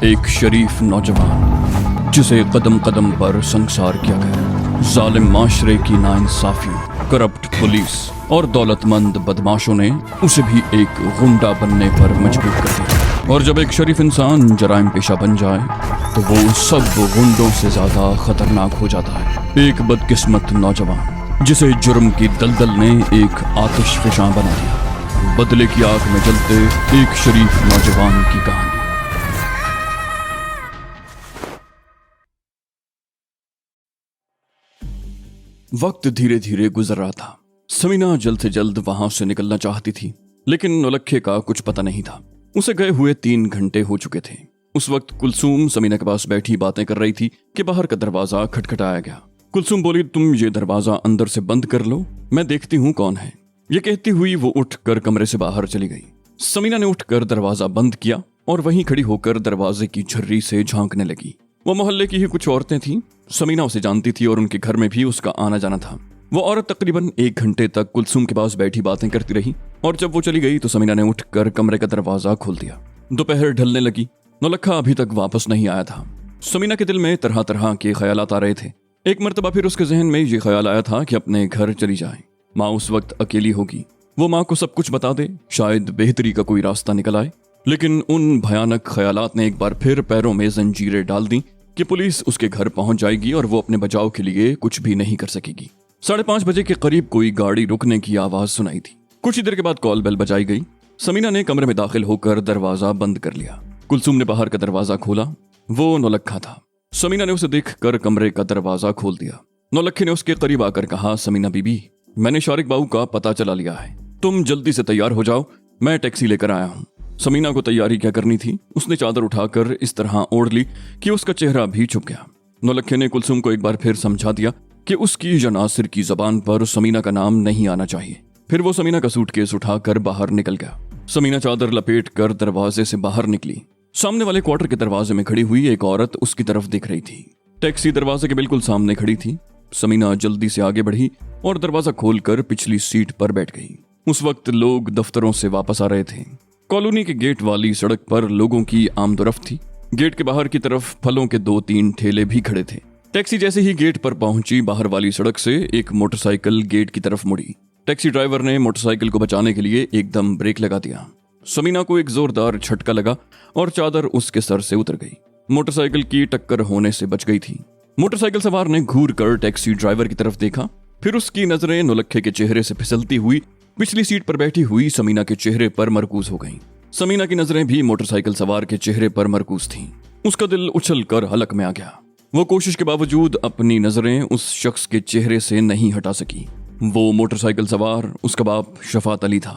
एक शरीफ नौजवान जिसे कदम कदम पर संसार किया गया। जालिम माशरे की नाइंसाफियों, करप्ट पुलिस और दौलतमंद बदमाशों ने उसे भी एक गुंडा बनने पर मजबूर कर दिया। और जब एक शरीफ इंसान जराइम पेशा बन जाए तो वो सब गुंडों से ज्यादा खतरनाक हो जाता है। एक बदकिस्मत नौजवान जिसे जुर्म की दलदल ने एक आतिशफशां बना दिया। बदले की आग में जलते एक शरीफ नौजवान की कहानी। वक्त धीरे धीरे गुजर रहा था। समीना जल्द से जल्द वहां से निकलना चाहती थी, लेकिन नौलखे का कुछ पता नहीं था। उसे गए हुए 3 घंटे हो चुके थे। उस वक्त कुलसूम समीना के पास बैठी बातें कर रही थी कि बाहर का दरवाजा खटखटाया गया। कुलसूम बोली, तुम ये दरवाजा अंदर से बंद कर लो, मैं देखती हूँ कौन है। ये कहती हुई वो उठकर कमरे से बाहर चली गई। समीना ने उठकर दरवाजा बंद किया और वहीं खड़ी होकर दरवाजे की झर्री से झांकने लगी। वो मोहल्ले की ही कुछ औरतें थीं। समीना उसे जानती थी और उनके घर में भी उसका आना जाना था। वो औरत तकरीबन 1 घंटे तक कुलसूम के पास बैठी बातें करती रही और जब वो चली गई तो समीना ने उठकर कमरे का दरवाजा खोल दिया। दोपहर ढलने लगी। नौलखा अभी तक वापस नहीं आया था। समीना के दिल में तरह तरह के ख्यालात आ रहे थे। एक मर्तबा फिर उसके जहन में ये ख्याल आया था कि अपने घर चली जाए। माँ उस वक्त अकेली होगी, वो माँ को सब कुछ बता दे, शायद बेहतरी का कोई रास्ता निकल आए। लेकिन उन भयानक ख्यालात ने एक बार फिर पैरों में जंजीरें डाल दी कि पुलिस उसके घर पहुंच जाएगी और वो अपने बचाव के लिए कुछ भी नहीं कर सकेगी। 5:30 बजे के करीब कोई गाड़ी रुकने की आवाज सुनाई थी। कुछ ही देर के बाद कॉल बेल बजाई गई। समीना ने कमरे में दाखिल होकर दरवाजा बंद कर लिया। कुलसूम ने बाहर का दरवाजा खोला। वो नौलखा था। समीना ने उसे देखकर कमरे का दरवाजा खोल दिया। नौलखे ने उसके करीब आकर कहा, समीना बीबी, मैंने शारिक बाबू का पता चला लिया है, तुम जल्दी से तैयार हो जाओ, मैं टैक्सी लेकर आया हूँ। समीना को तैयारी क्या करनी थी, उसने चादर उठाकर इस तरह ओढ़ ली कि उसका चेहरा भी छुप गया। नौलखे ने कुलसूम को एक बार फिर समझा दिया कि उसकी या नासिर की जबान पर समीना का नाम नहीं आना चाहिए। फिर वो समीना का सूटकेस उठाकर बाहर निकल गया। समीना चादर लपेट कर दरवाजे से बाहर निकली। सामने वाले क्वार्टर के दरवाजे में खड़ी हुई एक औरत उसकी तरफ देख रही थी। टैक्सी दरवाजे के बिल्कुल सामने खड़ी थी। समीना जल्दी से आगे बढ़ी और दरवाजा खोलकर पिछली सीट पर बैठ गई। उस वक्त लोग दफ्तरों से वापस आ रहे थे। कॉलोनी के गेट वाली सड़क पर लोगों की आमदोरफ्त थी। गेट के बाहर की तरफ फलों के 2-3 ठेले भी खड़े थे। टैक्सी जैसे ही गेट पर पहुंची, बाहर वाली सड़क से एक मोटरसाइकिल गेट की तरफ मुड़ी। टैक्सी ड्राइवर ने मोटरसाइकिल को बचाने के लिए एकदम ब्रेक लगा दिया। समीना को एक जोरदार झटका लगा और चादर उसके सर से उतर गई। मोटरसाइकिल की टक्कर होने से बच गई थी। मोटरसाइकिल सवार ने घूर कर टैक्सी ड्राइवर की तरफ देखा। फिर उसकी नजरें नौलखे के चेहरे से फिसलती हुई पिछली सीट पर बैठी हुई समीना के चेहरे पर मरकूज हो गईं। समीना की नजरें भी मोटरसाइकिल सवार के चेहरे पर मरकूज थीं। उसका दिल उछल कर हलक में आ गया। वो कोशिश के बावजूद अपनी नजरें उस शख्स के चेहरे से नहीं हटा सकी। वो मोटरसाइकिल सवार उसका बाप शफात अली था।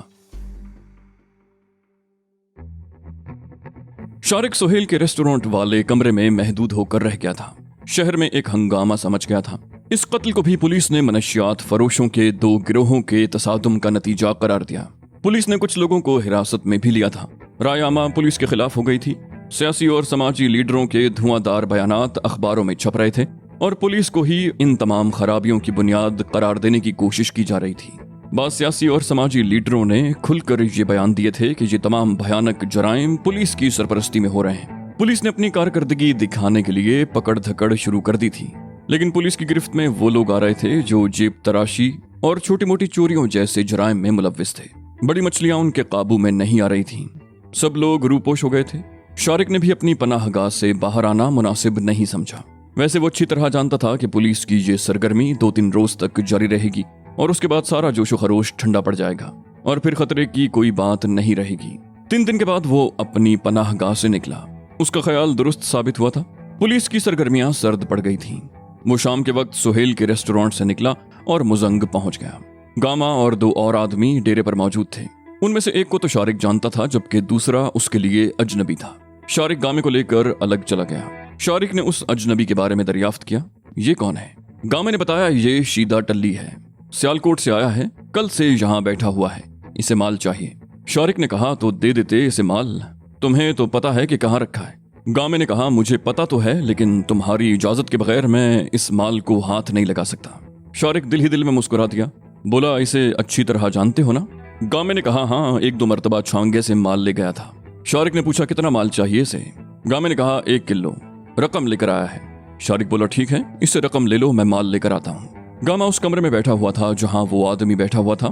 शारिक सोहेल के रेस्टोरेंट वाले कमरे में महदूद होकर रह गया था। शहर में एक हंगामा समझ गया था। इस कत्ल को भी पुलिस ने मनशियात फरोशों के 2 गिरोहों के तसादुम का नतीजा करार दिया। पुलिस ने कुछ लोगों को हिरासत में भी लिया था। राय आमा पुलिस के खिलाफ हो गई थी। सियासी और समाजी लीडरों के धुआंधार बयानात अखबारों में छप रहे थे और पुलिस को ही इन तमाम खराबियों की बुनियाद करार देने की कोशिश की जा रही थी। बाद सियासी और समाजी लीडरों ने खुलकर ये बयान दिए थे कि ये तमाम भयानक जराइम पुलिस की सरपरस्ती में हो रहे हैं। पुलिस ने अपनी कारकर्दगी दिखाने के लिए पकड़ धकड़ शुरू कर दी थी, लेकिन पुलिस की गिरफ्त में वो लोग आ रहे थे जो जेब तराशी और छोटी मोटी चोरियों जैसे जराइम में मुलव्विस थे। बड़ी मछलियां उनके काबू में नहीं आ रही थीं। सब लोग रूपोश हो गए थे। शारिक ने भी अपनी पनाहगाह से बाहर आना मुनासिब नहीं समझा। वैसे वो अच्छी तरह जानता था कि पुलिस की ये सरगर्मी 2-3 रोज तक जारी रहेगी और उसके बाद सारा जोशो खरोश ठंडा पड़ जाएगा और फिर खतरे की कोई बात नहीं रहेगी। 3 दिन के बाद वो अपनी पनाहगाह से निकला। उसका ख्याल दुरुस्त साबित हुआ था। पुलिस की सरगर्मियां सर्द पड़ गई थीं। वो शाम के वक्त सोहेल के रेस्टोरेंट से निकला और मुजंग पहुंच गया। गामा और 2 और आदमी डेरे पर मौजूद थे। उनमें से एक को तो शारिक जानता था, जबकि दूसरा उसके लिए अजनबी था। शारिक गामे को लेकर अलग चला गया। शारिक ने उस अजनबी के बारे में दरियाफ्त किया, ये कौन है? गामे ने बताया, ये शीदा टल्ली है, सियालकोट से आया है, कल से यहाँ बैठा हुआ है, इसे माल चाहिए। शारिक ने कहा, तो दे देते इसे माल, तुम्हें तो पता है कि कहाँ रखा है। गामे ने कहा, मुझे पता तो है, लेकिन तुम्हारी इजाजत के बगैर मैं इस माल को हाथ नहीं लगा सकता। शारिक दिल ही दिल में मुस्कुरा दिया, बोला, इसे अच्छी तरह जानते हो ना? गामे ने कहा, हाँ, 1-2 मरतबा छांगे से माल ले गया था। शारिक ने पूछा, कितना माल चाहिए इसे? गामे ने कहा 1 किलो, रकम लेकर आया है। शारिक बोला ठीक है, इससे रकम ले लो, मैं माल लेकर आता हूँ। गामा उस कमरे में बैठा हुआ था जहां वो आदमी बैठा हुआ था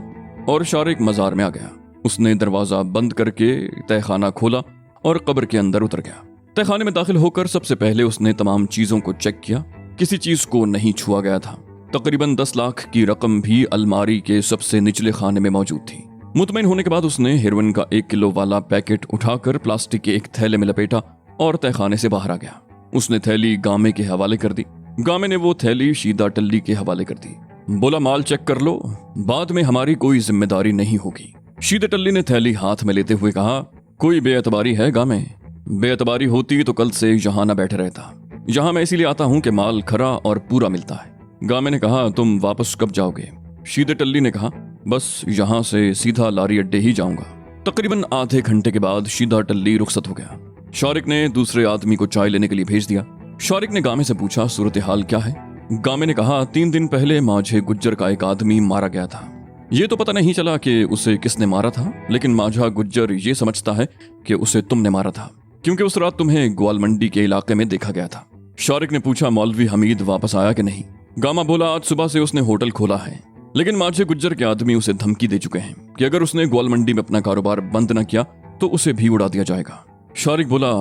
और शारिक मजार में आ गया। उसने दरवाजा बंद करके तहखाना खोला और कब्र के अंदर उतर गया। तहखाने में दाखिल होकर सबसे पहले उसने तमाम चीजों को चेक किया। किसी चीज को नहीं छुआ गया था। तकरीबन 10 लाख की रकम भी अलमारी के सबसे निचले खाने में मौजूद थी। मुतमईन होने के बाद उसने हेरोइन का 1 किलो वाला पैकेट उठाकर प्लास्टिक के एक थैले में लपेटा और तहखाने से बाहर आ गया। उसने थैली गामे के हवाले कर दी। गामे ने वो थैली शीदा टल्ली के हवाले कर दी। बोला माल चेक कर लो, बाद में हमारी कोई जिम्मेदारी नहीं होगी। शीदा टल्ली ने थैली हाथ में लेते हुए कहा, कोई बेअतबारी है गामे? बेअतबारी होती तो कल से यहाँ न बैठे रहता। यहाँ मैं इसीलिए आता हूँ कि माल खरा और पूरा मिलता है। गामे ने कहा, तुम वापस कब जाओगे? शीदे टल्ली ने कहा, बस यहाँ से सीधा लारी अड्डे ही जाऊंगा। तकरीबन आधे घंटे के बाद शीदा टल्ली रुखसत हो गया। शारिक ने दूसरे आदमी को चाय लेने के लिए भेज दिया। शारिक ने गामे से पूछा, सूरत हाल क्या है? गामे ने कहा, 3 दिन पहले माझे गुज्जर का एक आदमी मारा गया था। ये तो पता नहीं चला कि उसे किसने मारा था, लेकिन माझा गुज्जर ये समझता है कि उसे तुमने मारा था, क्योंकि उस रात तुम्हें ग्वाल मंडी के इलाके में देखा गया था। शारिक ने पूछा, मौलवी हमीद वापस आया कि नहीं? गामा बोला, आज सुबह से उसने होटल खोला है, लेकिन माझे गुज्जर के आदमी उसे धमकी दे चुके हैं कि अगर उसने ग्वाल मंडी में अपना कारोबार बंद न किया तो उसे भी उड़ा दिया जाएगा। शारिक बोला,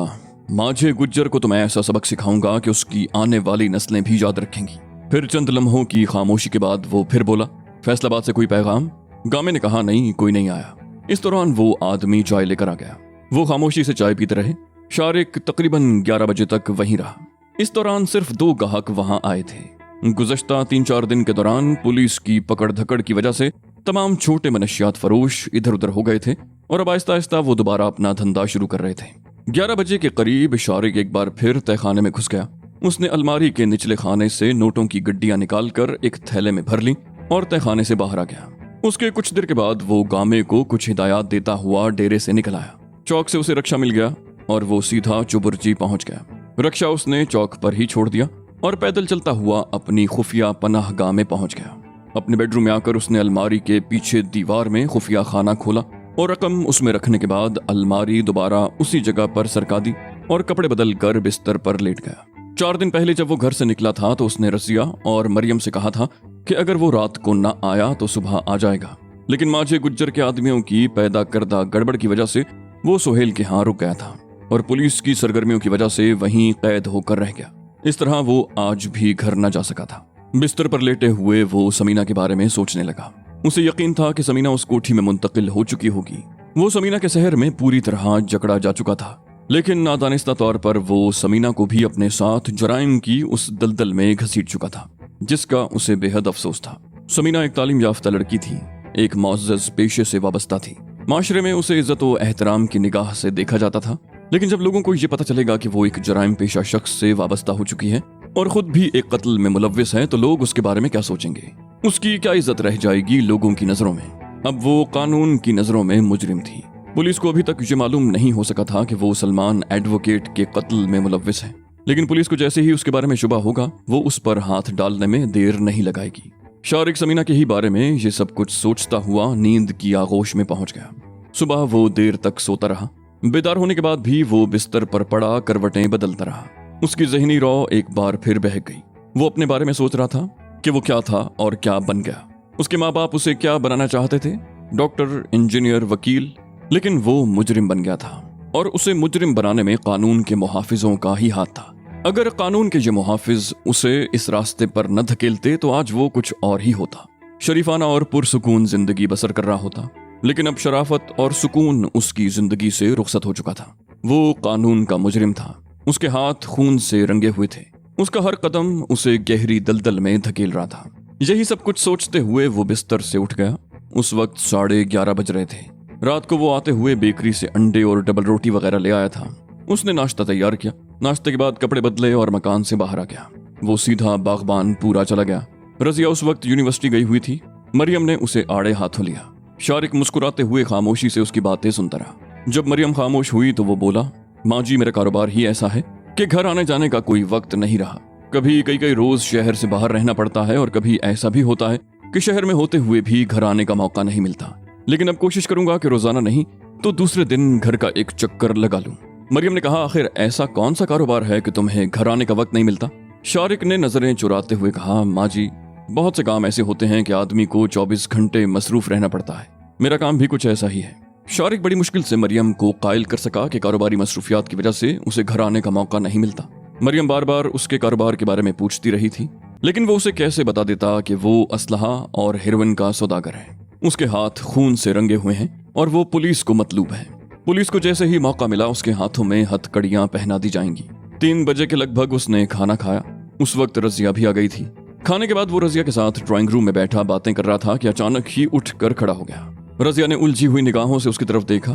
माझे गुज्जर को तो मैं ऐसा सबक सिखाऊंगा कि उसकी आने वाली नस्लें भी याद रखेंगी। फिर चंद लम्हों की खामोशी के बाद वो फिर बोला, फैसलाबाद से कोई पैगाम? गामे ने कहा, नहीं, कोई नहीं आया। इस दौरान वो आदमी चाय लेकर आ गया। वो खामोशी से चाय पीते रहे। शारिक तकरीबन 11 बजे तक वहीं रहा। इस दौरान सिर्फ 2 गाहक वहां आए थे। गुज़श्ता 3-4 दिन के दौरान पुलिस की पकड़ धकड़ की वजह से तमाम छोटे मनशियात फरोश इधर उधर हो गए थे और अब आहिस्ता आहिस्ता वो दोबारा अपना धंधा शुरू कर रहे थे। 11 बजे के करीब शारिक एक बार फिर तहखाने में घुस गया। उसने अलमारी के निचले खाने से नोटों की गड्डियां निकालकर एक थैले में भर ली और तहखाने से बाहर आ गया। उसके कुछ देर के बाद वो गामे को कुछ हिदायत देता हुआ डेरे से निकल आया। चौक से उसे रक्षा मिल गया और वो सीधा चुबुर्जी पहुंच गया। रक्षा उसने चौक पर ही छोड़ दिया और पैदल चलता हुआ अपनी खुफिया पनाह गाह में पहुंच गया। अपने बेडरूम में आकर उसने अलमारी के पीछे दीवार में खुफिया खाना खोला और रकम उसमें रखने के बाद अलमारी दोबारा उसी जगह पर सरका दी और कपड़े बदल कर बिस्तर पर लेट गया। 4 दिन पहले जब वो घर से निकला था तो उसने रसिया और मरियम से कहा था कि अगर वो रात को न आया तो सुबह आ जाएगा, लेकिन माझे गुज्जर के आदमियों की पैदा करदा गड़बड़ की वजह से वो सोहेल के यहाँ रुक गया था और पुलिस की सरगर्मियों की वजह से वहीं कैद होकर रह गया। इस तरह वो आज भी घर न जा सका था। बिस्तर पर लेटे हुए वो समीना के बारे में सोचने लगा। उसे यकीन था कि समीना उस कोठी में मुंतकिल हो चुकी होगी। वो समीना के शहर में पूरी तरह जकड़ा जा चुका था, लेकिन नादानिस्ता तौर पर वो समीना को भी अपने साथ जराइम की उस दलदल में घसीट चुका था, जिसका उसे बेहद अफसोस था। समीना एक तालीम याफ्ता लड़की थी, एक मुअज़्ज़ज़ पेशे से वाबस्ता थी। माशरे में उसे इज्जत व एहतराम की निगाह से देखा जाता था, लेकिन जब लोगों को ये पता चलेगा कि वो एक जराइम पेशा शख्स से वाबस्ता हो चुकी है और खुद भी एक कत्ल में मुलव्विस है, तो लोग उसके बारे में क्या सोचेंगे? उसकी क्या इज्जत रह जाएगी लोगों की नजरों में? अब वो कानून की नजरों में मुजरिम थी। पुलिस को अभी तक ये मालूम नहीं हो सका था कि वो सलमान एडवोकेट के कत्ल में मुलव्विस है, लेकिन पुलिस को जैसे ही उसके बारे में शुबा होगा वो उस पर हाथ डालने में देर नहीं लगाएगी। शारिक समीना के ही बारे में ये सब कुछ सोचता हुआ नींद की आगोश में पहुंच गया। सुबह वो देर तक सोता रहा। बेदार होने के बाद भी वो बिस्तर पर पड़ा करवटें बदलता रहा। उसकी ज़हनी रौ एक बार फिर बहक गई। वो अपने बारे में सोच रहा था कि वो क्या था और क्या बन गया। उसके माँ बाप उसे क्या बनाना चाहते थे? डॉक्टर, इंजीनियर, वकील। लेकिन वो मुजरिम बन गया था और उसे मुजरिम बनाने में कानून के मुहाफिजों का ही हाथ था। अगर कानून के ये मुहाफिज उसे इस रास्ते पर न धकेलते तो आज वो कुछ और ही होता। शरीफाना और पुरसुकून जिंदगी बसर कर रहा होता, लेकिन अब शराफत और सुकून उसकी जिंदगी से रुखसत हो चुका था। वो कानून का मुजरिम था। उसके हाथ खून से रंगे हुए थे। उसका हर कदम उसे गहरी दलदल में धकेल रहा था। यही सब कुछ सोचते हुए वो बिस्तर से उठ गया। उस वक्त 11:30 बज रहे थे। रात को वो आते हुए बेकरी से अंडे और डबल रोटी वगैरह ले आया था। उसने नाश्ता तैयार किया। नाश्ते के बाद कपड़े बदले और मकान से बाहर आ गया। वो सीधा बागबान पूरा चला गया। रजिया उस वक्त यूनिवर्सिटी गई हुई थी। मरियम ने उसे आड़े हाथों लिया। शारिक मुस्कुराते हुए खामोशी से उसकी बातें सुनता रहा। जब मरियम खामोश हुई तो वो बोला, माँ जी, मेरा कारोबार ही ऐसा है कि घर आने जाने का कोई वक्त नहीं रहा। कभी कई रोज शहर से बाहर रहना पड़ता है और कभी ऐसा भी होता है कि शहर में होते हुए भी घर आने का मौका नहीं मिलता। लेकिन अब कोशिश करूंगा कि रोजाना नहीं तो दूसरे दिन घर का एक चक्कर लगा लूं। मरियम ने कहा, आखिर ऐसा कौन सा कारोबार है कि तुम्हें घर आने का वक्त नहीं मिलता? शारिक ने नजरें चुराते हुए कहा, माँ जी, बहुत से काम ऐसे होते हैं कि आदमी को 24 घंटे मसरूफ रहना पड़ता है। मेरा काम भी कुछ ऐसा ही है। शारिक बड़ी मुश्किल से मरियम को कायल कर सका कि कारोबारी मसरूफियात की वजह से उसे घर आने का मौका नहीं मिलता। मरियम बार बार उसके कारोबार के बारे में पूछती रही थी, लेकिन वो उसे कैसे बता देता कि वो असलहा और हेरोइन का सौदागर है। उसके हाथ खून से रंगे हुए हैं और वो पुलिस को मतलूब है। पुलिस को जैसे ही मौका मिला उसके हाथों में हथकड़ियां पहना दी जाएंगी। 3 बजे के लगभग उसने खाना खाया। उस वक्त रजिया भी आ गई थी। खाने के बाद वो रजिया के साथ ड्राइंग रूम में बैठा बातें कर रहा था कि अचानक ही उठकर खड़ा हो गया। रजिया ने उलझी हुई निगाहों से उसकी तरफ देखा,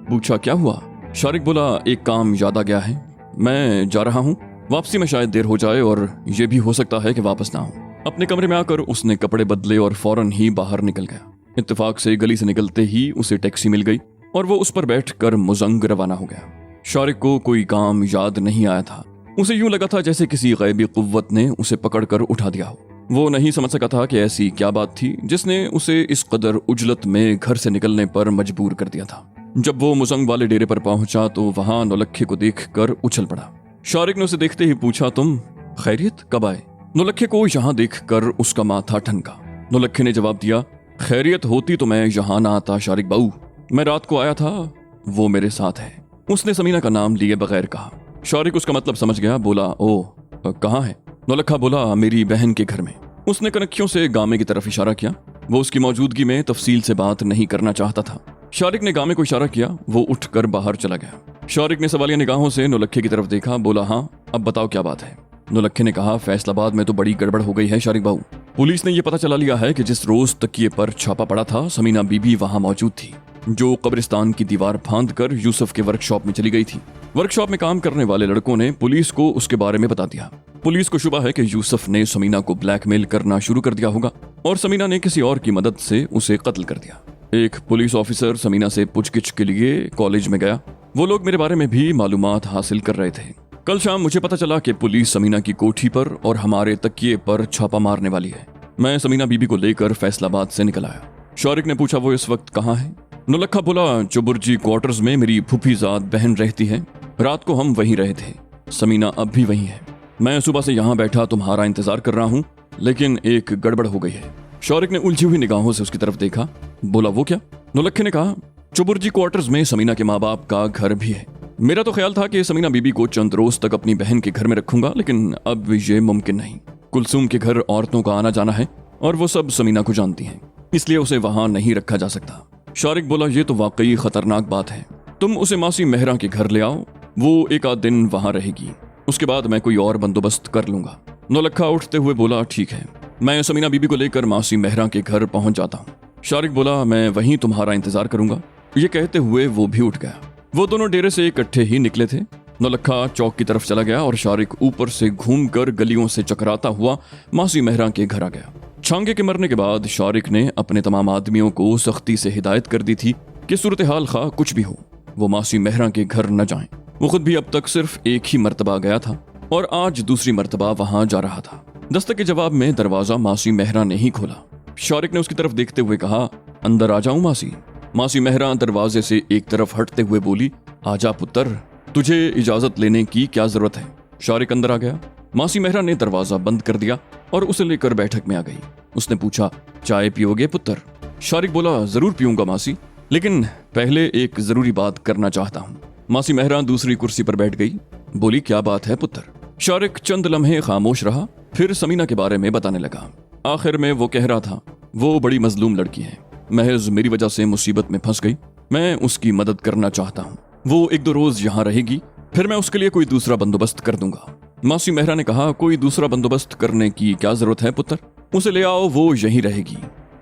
पूछा, क्या हुआ? शारिक बोला, एक काम याद आ गया है, मैं जा रहा हूँ। वापसी में शायद देर हो जाए और ये भी हो सकता है कि वापस ना आऊं। अपने कमरे में आकर उसने कपड़े बदले और फौरन ही बाहर निकल गया। इत्तेफाक से गली से निकलते ही उसे टैक्सी मिल गई और वो उस पर बैठकर मुजंग रवाना हो गया। शारिक को कोई काम याद नहीं आया था। उसे यूं लगा था जैसे किसी गैबी कुव्वत ने उसे पकड़कर उठा दिया हो। वो नहीं समझ सका था कि ऐसी क्या बात थी जिसने उसे इस कदर उजलत में घर से निकलने पर मजबूर कर दिया था। जब वो मुजंग वाले डेरे पर पहुंचा तो वहां नौलखे को देखकर उछल पड़ा। शारिक ने उसे देखते ही पूछा, तुम खैरियत, कब आए? नौलखे को यहाँ देखकर उसका माथा ठनका। नौलखे ने जवाब दिया, खैरियत होती तो मैं यहाँ ना आता शारिक बाऊ, मैं रात को आया था, वो मेरे साथ है। उसने समीना का नाम लिए बगैर कहा। शारिक उसका मतलब समझ गया, बोला, ओ कहाँ है? नौलखा बोला, मेरी बहन के घर में। उसने कनखियों से गामे की तरफ इशारा किया। वो उसकी मौजूदगी में तफसील से बात नहीं करना चाहता था। शारिक ने गामे को इशारा किया। वो उठकर बाहर चला गया। शारिक ने सवालिया निगाहों से नौलखे की तरफ देखा। बोला, हाँ, अब बताओ क्या बात है? नौलखे ने कहा, फैसलाबाद में तो बड़ी गड़बड़ हो गई है शारिक बाबू। पुलिस ने यह पता चला लिया है कि जिस रोज तकिए पर छापा पड़ा था समीना बीबी वहां मौजूद थी, जो कब्रिस्तान की दीवार फांद कर यूसुफ के वर्कशॉप में चली गई थी। वर्कशॉप में काम करने वाले लड़कों ने पुलिस को उसके बारे में बता दिया। पुलिस को शुबा है कि यूसुफ ने समीना को ब्लैकमेल करना शुरू कर दिया होगा और समीना ने किसी और की मदद से उसे कत्ल कर दिया। एक पुलिस ऑफिसर समीना से पूछगिछ के लिए कॉलेज में गया। वो लोग मेरे बारे में भी मालूमात हासिल कर रहे थे। कल शाम मुझे पता चला कि पुलिस समीना की कोठी पर और हमारे तकिए पर छापा मारने वाली है। मैं समीना बीबी को लेकर फैसलाबाद से निकल आया। शारिक ने पूछा, वो इस वक्त कहाँ है? नौलखा बोला, चुबुर्जी क्वार्टर्स में मेरी फूफीजाद बहन रहती है। रात को हम वहीं रहे थे। समीना अब भी वहीं है। मैं सुबह से यहाँ बैठा तुम्हारा इंतजार कर रहा हूँ, लेकिन एक गड़बड़ हो गई है। शारिक ने उलझी हुई निगाहों से उसकी तरफ देखा। बोला, वो क्या? नौलखे ने कहा, चुबुर्जी क्वार्टर्स में समीना के माँ बाप का घर भी है। मेरा तो ख्याल था कि समीना बीबी को चंद रोज तक अपनी बहन के घर में रखूंगा, लेकिन अब ये मुमकिन नहीं। कुलसूम के घर औरतों का आना जाना है और वो सब समीना को जानती हैं, इसलिए उसे वहां नहीं रखा जा सकता। शारिक बोला, ये तो वाकई खतरनाक बात है। तुम उसे मासी मेहरा के घर ले आओ, वो एक आध दिन वहां रहेगी, उसके बाद मैं कोई और बंदोबस्त कर लूंगा। नौलखा उठते हुए बोला, ठीक है, मैं समीना बीबी को लेकर मासी मेहरा के घर पहुंच जाता हूँ। शारिक बोला, मैं वहीं तुम्हारा इंतजार करूंगा। ये कहते हुए वो भी उठ गया। वो दोनों डेरे से इकट्ठे ही निकले थे। नौलखा चौक की तरफ चला गया और शारिक ऊपर से घूमकर गलियों से चकराता हुआ मासी मेहरा के घर आ गया। छांगे के मरने के बाद शारिक ने अपने तमाम आदमियों को सख्ती से हिदायत कर दी थी कि सूरत हाल खा कुछ भी हो, वो मासी मेहरा के घर न जाएं। वो खुद भी अब तक सिर्फ एक ही मर्तबा गया था और आज दूसरी मर्तबा वहां जा रहा था। दस्तक के जवाब में दरवाजा मासी मेहरा ने ही खोला। शारिक ने उसकी तरफ देखते हुए कहा, अंदर आ जाऊं मासी? मासी मेहरा दरवाजे से एक तरफ हटते हुए बोली, आजा पुत्र, तुझे इजाजत लेने की क्या जरूरत है? शारिक अंदर आ गया। मासी मेहरा ने दरवाजा बंद कर दिया और उसे लेकर बैठक में आ गई। उसने पूछा, चाय पियोगे पुत्र? शारिक बोला, जरूर पीऊंगा मासी, लेकिन पहले एक जरूरी बात करना चाहता हूँ। मासी मेहरा दूसरी कुर्सी पर बैठ गई। बोली, क्या बात है पुत्र? शारिक चंद लम्हे खामोश रहा, फिर समीना के बारे में बताने लगा। आखिर में वो कह रहा था, वो बड़ी मजलूम लड़की है, महज मेरी वजह से मुसीबत में फंस गई। मैं उसकी मदद करना चाहता हूँ। वो 1-2 रोज यहाँ रहेगी, फिर मैं उसके लिए कोई दूसरा बंदोबस्त कर दूंगा। मासी मेहरा ने कहा, कोई दूसरा बंदोबस्त करने की क्या जरूरत है पुत्र? उसे ले आओ, वो यहीं रहेगी,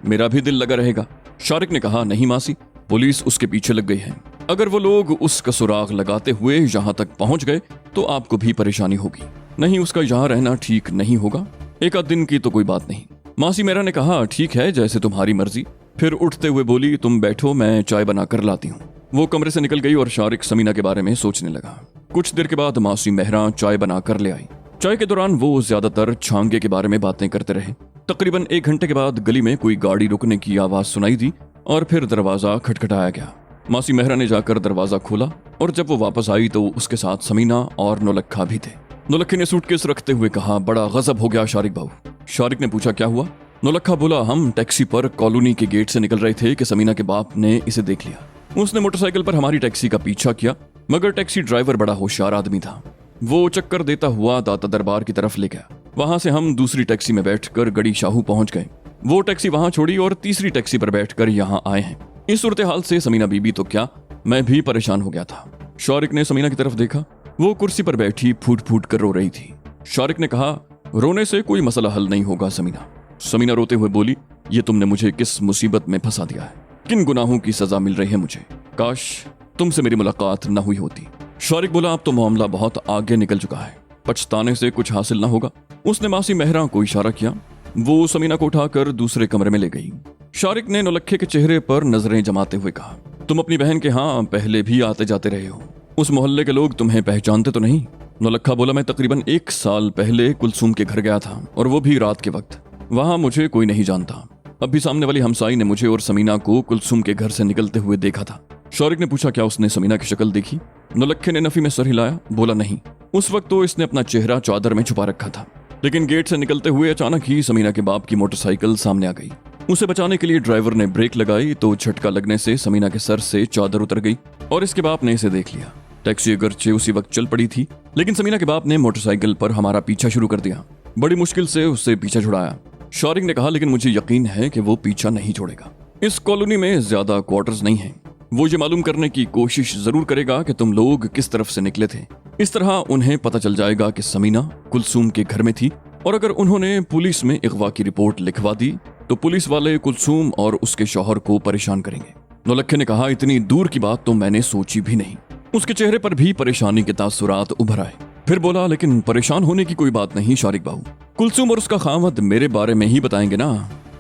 मेरा भी दिल लगा रहेगा। शारिक ने कहा, नहीं मासी, पुलिस उसके पीछे लग गई है। अगर वो लोग उसका सुराग लगाते हुए यहाँ तक पहुंच गए तो आपको भी परेशानी होगी। नहीं, उसका यहाँ रहना ठीक नहीं होगा। 1 दिन की तो कोई बात नहीं। मासी मेहरा ने कहा, ठीक है, जैसे तुम्हारी मर्जी। फिर उठते हुए बोली, तुम बैठो, मैं चाय बनाकर लाती हूँ। वो कमरे से निकल गई और शारिक समीना के बारे में सोचने लगा। कुछ देर के बाद मासी मेहरा चाय बनाकर ले आई। चाय के दौरान वो ज्यादातर छांगे के बारे में बातें करते रहे। तकरीबन 1 घंटे के बाद गली में कोई गाड़ी रुकने की आवाज सुनाई दी और फिर दरवाजा खटखटाया गया। मासी मेहरा ने जाकर दरवाजा खोला और जब वो वापस आई तो उसके साथ समीना और नौलखा भी थे। नौलखे ने सूटकेस रखते हुए कहा, बड़ा गजब हो गया शारिक बाबू। शारिक ने पूछा, क्या हुआ? नौलखा बोला, हम टैक्सी पर कॉलोनी के गेट से निकल रहे थे कि समीना के बाप ने इसे देख लिया। उसने मोटरसाइकिल पर हमारी टैक्सी का पीछा किया, मगर टैक्सी ड्राइवर बड़ा होशियार आदमी था। वो चक्कर देता हुआ दाता दरबार की तरफ ले गया। वहां से हम दूसरी टैक्सी में बैठकर गड़ी शाहू पहुंच गए। वो टैक्सी वहां छोड़ी और तीसरी टैक्सी पर बैठकर यहाँ आए हैं। इस सूरत हाल से समीना बीबी तो क्या, मैं भी परेशान हो गया था। शारिक ने समीना की तरफ देखा। वो कुर्सी पर बैठी फूट फूट कर रो रही थी। शारिक ने कहा, रोने से कोई मसला हल नहीं होगा समीना। समीना रोते हुए बोली, ये तुमने मुझे किस मुसीबत में फंसा दिया है, किन गुनाहों की सजा मिल रही है मुझे, काश तुमसे मेरी मुलाकात न हुई होती। शारिक बोला, अब तो मामला बहुत आगे निकल चुका है, पछताने से कुछ हासिल न होगा। उसने मासी मेहरा को इशारा किया। वो समीना को उठाकर दूसरे कमरे में ले गई। शारिक ने नौलखे के चेहरे पर नजरें जमाते हुए कहा, तुम अपनी बहन के यहाँ पहले भी आते जाते रहे हो, उस मोहल्ले के लोग तुम्हें पहचानते तो नहीं? नौलखा बोला, मैं तकरीबन 1 साल पहले कुलसूम के घर गया था और वो भी रात के वक्त। वहां मुझे कोई नहीं जानता। अभी सामने वाली हमसाई ने मुझे और समीना को कुलसूम के घर से निकलते हुए देखा था। शारिक ने पूछा, क्या उसने समीना की शक्ल देखी? नौलखे ने नफी में सर हिलाया, बोला, नहीं, उस वक्त तो इसने अपना चेहरा चादर में छुपा रखा था। लेकिन गेट से निकलते हुए अचानक ही समीना के बाप की मोटरसाइकिल सामने आ गई। उसे बचाने के लिए ड्राइवर ने ब्रेक लगाई तो झटका लगने से समीना के सर से चादर उतर गई और इसके बाप ने इसे देख लिया। टैक्सी अगरचे उसी वक्त चल पड़ी थी, लेकिन समीना के बाप ने मोटरसाइकिल पर हमारा पीछा शुरू कर दिया। बड़ी मुश्किल से उससे पीछा छुड़ाया। शारिक ने कहा, लेकिन मुझे यकीन है कि वो पीछा नहीं छोड़ेगा। इस कॉलोनी में ज्यादा क्वार्टर्स नहीं हैं। वो ये मालूम करने की कोशिश जरूर करेगा कि तुम लोग किस तरफ से निकले थे। इस तरह उन्हें पता चल जाएगा कि समीना कुलसूम के घर में थी, और अगर उन्होंने पुलिस में अगवा की रिपोर्ट लिखवा दी तो पुलिस वाले कुलसूम और उसके शौहर को परेशान करेंगे। नौलखे ने कहा, इतनी दूर की बात तो मैंने सोची भी नहीं। उसके चेहरे पर भी परेशानी के तासुरात उभर आए। फिर बोला, लेकिन परेशान होने की कोई बात नहीं शारिक बाबू, कुलसूम और उसका खामद मेरे बारे में ही बताएंगे ना।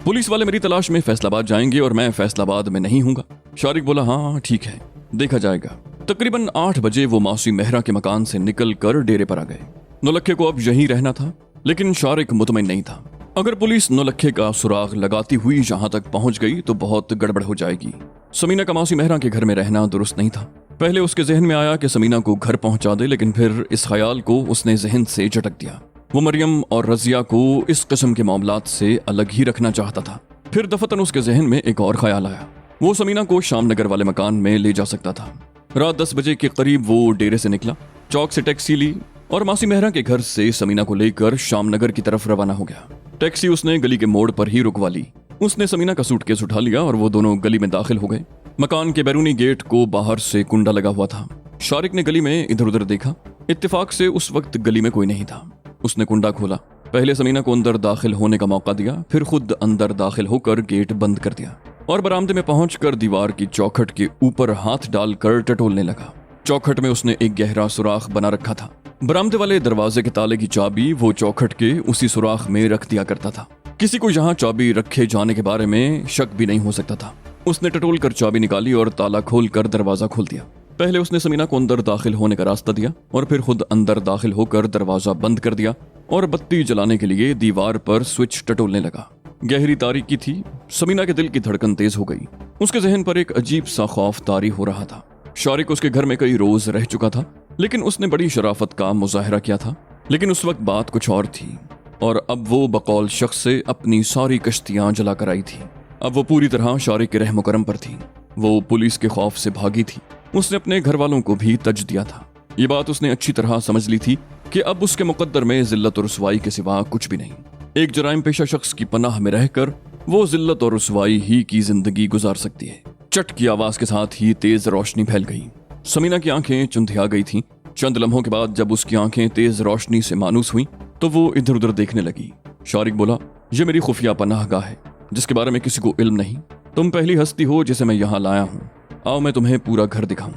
पुलिस वाले मेरी तलाश में फैसलाबाद जाएंगे और मैं फैसलाबाद में नहीं हूंगा। शारिक बोला, हाँ ठीक है, देखा जाएगा। तकरीबन 8 बजे वो मासी मेहरा के मकान से निकल कर डेरे पर आ गए। नौलखे को अब यहीं रहना था, लेकिन शारिक मुतमईन नहीं था। अगर पुलिस नौलखे का सुराग लगाती हुई जहां तक पहुंच गई तो बहुत गड़बड़ हो जाएगी। समीना का मासी मेहरा के घर में रहना दुरुस्त नहीं था। पहले उसके जहन में आया कि समीना को घर पहुंचा दे, लेकिन फिर इस ख्याल को उसने जहन से झटक दिया। वो मरियम और रजिया को इस किस्म के मामलात से अलग ही रखना चाहता था। फिर दफतन उसके जहन में एक और ख्याल आया, वो समीना को शामनगर वाले मकान में ले जा सकता था। रात 10 बजे के करीब वो डेरे से निकला, चौक से टैक्सी ली और मासी मेहरा के घर से समीना को लेकर शामनगर की तरफ रवाना हो गया। टैक्सी उसने गली के मोड़ पर ही रुकवा ली। उसने समीना का सूटकेस उठा लिया और वो दोनों गली में दाखिल हो गए। मकान के बैरूनी गेट को बाहर से कुंडा लगा हुआ था। शारिक ने गली में इधर उधर देखा। इत्तेफाक से उस वक्त गली में कोई नहीं था। उसने कुंडा खोला, पहले समीना को अंदर दाखिल होने का मौका दिया, फिर खुद अंदर दाखिल होकर गेट बंद कर दिया और बरामदे में पहुंचकर दीवार की चौखट के ऊपर हाथ डालकर टटोलने लगा। चौखट में उसने एक गहरा सुराख बना रखा था। बरामदे वाले दरवाजे के ताले की चाबी वो चौखट के उसी सुराख में रख दिया करता था। किसी को यहाँ चाबी रखे जाने के बारे में शक भी नहीं हो सकता था। उसने टटोल कर चाबी निकाली और ताला खोलकर दरवाजा खोल दिया। पहले उसने समीना को अंदर दाखिल होने का रास्ता दिया और फिर खुद अंदर दाखिल होकर दरवाजा बंद कर दिया और बत्ती जलाने के लिए दीवार पर स्विच टटोलने लगा। गहरी तारीकी थी। समीना के दिल की धड़कन तेज हो गई। उसके जहन पर एक अजीब सा खौफ तारी हो रहा था। शारिक उसके घर में कई रोज रह चुका था, लेकिन उसने बड़ी शराफत का मुजाहरा किया था। लेकिन उस वक्त बात कुछ और थी और अब वो बकौल शख्स से अपनी सारी कश्तियां जला कर आई थी। अब वो पूरी तरह शारिक के रहम करम पर थी। वो पुलिस के खौफ से भागी थी। उसने अपने घर वालों को भी तज दिया था। ये बात उसने अच्छी तरह समझ ली थी कि अब उसके मुकद्दर में जिल्लत और रुसवाई के सिवा कुछ भी नहीं। एक जराइम पेशा शख्स की पनाह में रहकर वो जिल्लत और रुसवाई ही की जिंदगी गुजार सकती है। चट की आवाज के साथ ही तेज रोशनी फैल गई। समीना की आंखें चुंधिया गई थीं। चंद लम्हों के बाद जब उसकी आंखें तेज रोशनी से मानूस हुई तो वो इधर उधर देखने लगी। शारिक बोला, ये मेरी खुफिया पनाहगाह है जिसके बारे में किसी को इल्म नहीं। तुम पहली हस्ती हो जिसे मैं यहाँ लाया हूँ। आओ मैं तुम्हें पूरा घर दिखाऊं।